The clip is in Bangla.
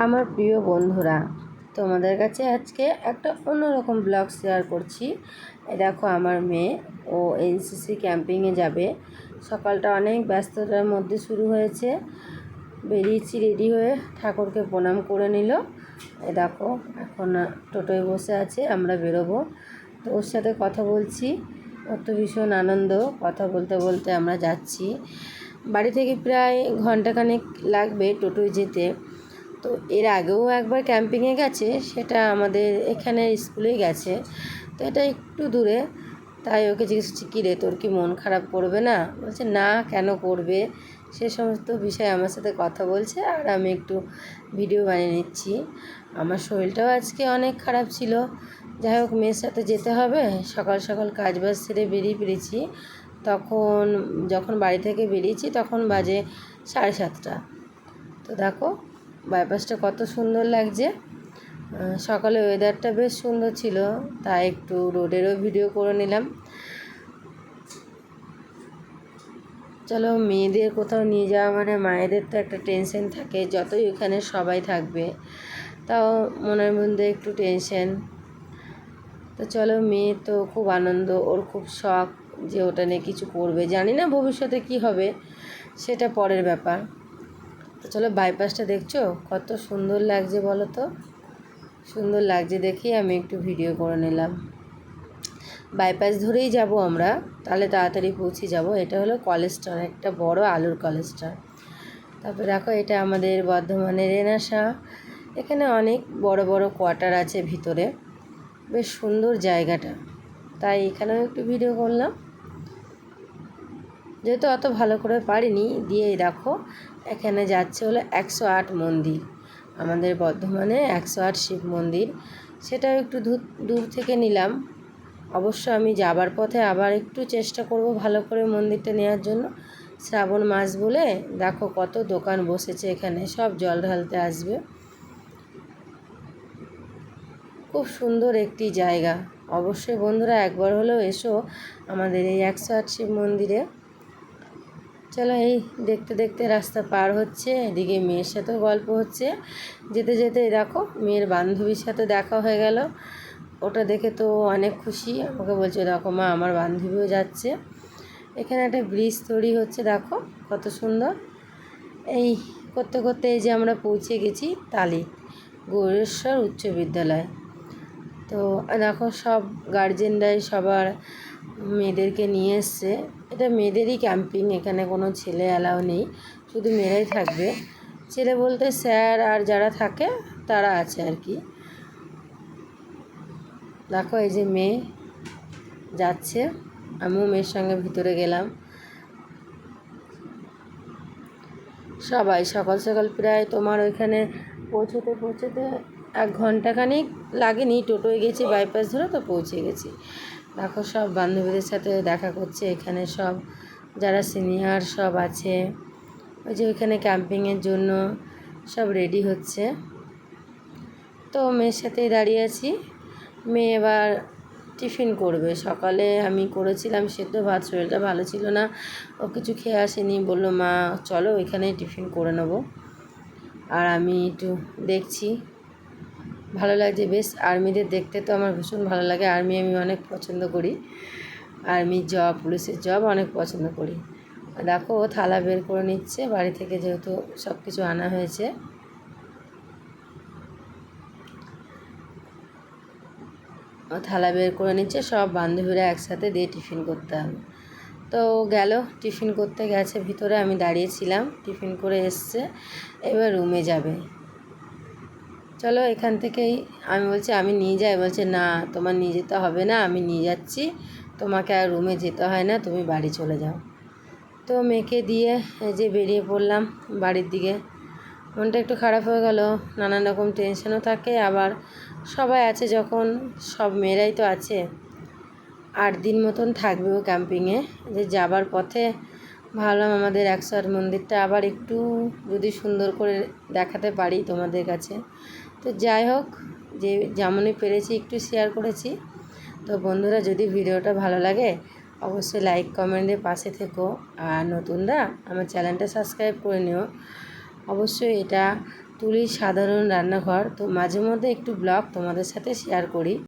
আমার প্রিয় বন্ধুরা, তোমাদের কাছে আজকে একটা অন্যরকম ব্লগ শেয়ার করছি। দেখো আমার মেয়ে ও এনসিসি ক্যাম্পিংয়ে যাবে। সকালটা অনেক ব্যস্ততার মধ্যে শুরু হয়েছে। বেরিয়েছি রেডি হয়ে, ঠাকুরকে প্রণাম করে নিল। দেখো এখন টোটোয় বসে আছে, আমরা বেরোবো। তো ওর সাথে কথা বলছি, ওর তো ভীষণ আনন্দ। কথা বলতে বলতে আমরা যাচ্ছি। বাড়ি থেকে প্রায় ঘন্টাখানেক লাগবে টোটোয় যেতে। তো এর আগেও একবার ক্যাম্পিংয়ে গেছে, সেটা আমাদের এখানে স্কুলেই গেছে। তো এটা একটু দূরে, তাই ওকে জিজ্ঞেস করছি, কী রে তোর কি মন খারাপ করবে না? বলছে না, কেন করবে। সে সমস্ত বিষয়ে আমার সাথে কথা বলছে, আর আমি একটু ভিডিও বানিয়ে নিচ্ছি। আমার শরীরটাও আজকে অনেক খারাপ ছিল। যাই হোক, মেয়ের সাথে যেতে হবে। সকাল সকাল কাজ বাজ সেরে বেরিয়ে পড়েছি। যখন বাড়ি থেকে বেরিয়েছি তখন বাজে 7:30। তো দেখো বাইপাসটা কত সুন্দর লাগছে। সকালে ওয়েদারটা বেশ সুন্দর ছিল, তাই একটু রোডেরও ভিডিও করে নিলাম। চলো, মেয়েদের কোথাও নিয়ে যাওয়া মানে মায়েদের তো একটা টেনশন থাকে, যতই ওখানে সবাই থাকবে তাও মনের মধ্যে একটু টেনশন। তো চলো, মেয়ে তো খুব আনন্দ, ওর খুব শখ যে ওটা নিয়ে কিছু করবে। জানি না ভবিষ্যতে কি হবে, সেটা পরের ব্যাপার। তো চলো, বাইপাসটা দেখছো কত সুন্দর লাগছে বলো তো। সুন্দর লাগছে দেখেই আমি একটু ভিডিও করে নিলাম। বাইপাস ধরেই যাব আমরা, তাহলে তাড়াতাড়ি পৌঁছে যাব। এটা হলো কলেজটা, একটা বড় আলুর কলেজটা। তারপরে দেখো, এটা আমাদের বর্ধমানের রেনাসা। এখানে অনেক বড় বড় কোয়ার্টার আছে ভিতরে, বেশ সুন্দর জায়গাটা, তাই এখানেও একটু ভিডিও করলাম। যেহেতু অত ভালো করে পারিনি, দিয়ে দেখো এখানে যাচ্ছে হলো 108 মন্দির। আমাদের বর্ধমানে 108 শিব মন্দির, সেটাও একটু দূর থেকে নিলাম। অবশ্য আমি যাবার পথে আবার একটু চেষ্টা করব ভালো করে মন্দিরটা নেওয়ার জন্য। শ্রাবণ মাস বলে দেখো কত দোকান বসেছে এখানে, সব জল ঢালতে আসবে। খুব সুন্দর একটি জায়গা। অবশ্যই বন্ধুরা একবার হলেও এসো আমাদের এই 108 শিব মন্দিরে। চলো, এই দেখতে দেখতে রাস্তা পার হচ্ছে, এদিকে মেয়ের সাথেও গল্প হচ্ছে। যেতে যেতে দেখো মেয়ের বান্ধবীর সাথে দেখা হয়ে গেল। ওটা দেখে তো অনেক খুশি, আমাকে বলছে দেখো মা, আমার বান্ধবীও যাচ্ছে। এখানে একটা ব্রিজ তৈরি হচ্ছে, দেখো কত সুন্দর। এই করতে করতে এই যে আমরা পৌঁছে গেছি তালি গৌরেশ্বর উচ্চ বিদ্যালয়। তো দেখো সব গার্জেনরাই সবার মেয়েদেরকে নিয়ে এসছে। এটা মেয়েদেরই ক্যাম্পিং, এখানে কোনো ছেলে অ্যালাউ নেই, শুধু মেয়েরাই থাকবে। ছেলে বলতে স্যার আর যারা থাকে তারা আছে আর কি। দেখো এই যে মেয়ে যাচ্ছে, আমিও মেয়ের সঙ্গে ভিতরে গেলাম। সবাই সকাল সকাল প্রায় তোমার ওইখানে পৌঁছতে 1 ঘন্টাখানিক লাগেনি, টোটোয় গেছি বাইপাস ধরে, তো পৌঁছে গেছি। দেখো সব বান্ধবীদের সাথে দেখা করছে, এখানে সব যারা সিনিয়র সব আছে। ওই যে ওইখানে ক্যাম্পিংয়ের জন্য সব রেডি হচ্ছে। তো মেয়ের সাথেই দাঁড়িয়ে আছি। মেয়ে এবার টিফিন করবে। সকালে আমি করেছিলাম সেদ্ধ ভাত, শরীরটা ভালো ছিল না, ও কিছু খেয়ে আসেনি। বললো মা চলো এখানেই টিফিন করে নেবো। আর আমি একটু দেখছি, ভালো লাগছে বেশ। আর্মিদের দেখতে তো আমার ভীষণ ভালো লাগে, আর্মি আমি অনেক পছন্দ করি। আর্মি জব, পুলিশের জব অনেক পছন্দ করি। দেখো ও থালা বের করে নিচ্ছে, বাড়ি থেকে যেহেতু সব কিছু আনা হয়েছে। ও থালা বের করে নিচ্ছে, সব বান্ধবীরা একসাথে দিয়ে টিফিন করতে হবে। তো গেল, টিফিন করতে গেছে ভিতরে, আমি দাঁড়িয়েছিলাম। টিফিন করে এসছে, এবার রুমে যাবে। চলো এখান থেকেই, আমি বলছি আমি নিয়ে যাই, বলছে না তোমার নিয়ে যেতে হবে না, আমি নিয়ে যাচ্ছি, তোমাকে আর রুমে যেতে হয় না, তুমি বাড়ি চলে যাও। তো মেয়েকে দিয়ে যে বেরিয়ে পড়লাম বাড়ির দিকে। মনটা একটু খারাপ হয়ে গেল, নানান রকম টেনশনও থাকে। আবার সবাই আছে যখন, সব মেয়েরাই তো আছে। 8 দিন মতন থাকবেও ক্যাম্পিংয়ে। যে যাবার পথে ভাবলাম আমাদের 108 মন্দিরটা আবার একটু যদি সুন্দর করে দেখাতে পারি তোমাদের কাছে। তো যাই হোক, যে যেমনই পেরেছি একটু শেয়ার করেছি। তো বন্ধুরা, যদি ভিডিওটা ভালো লাগে অবশ্যই লাইক কমেন্টে পাশে থেকো। আর নতুনরা আমার চ্যানেলটা সাবস্ক্রাইব করে নিও। অবশ্যই এটা তুলির সাধারণ রান্নাঘর। তো মাঝে মধ্যে একটু ব্লগ তোমাদের সাথে শেয়ার করি।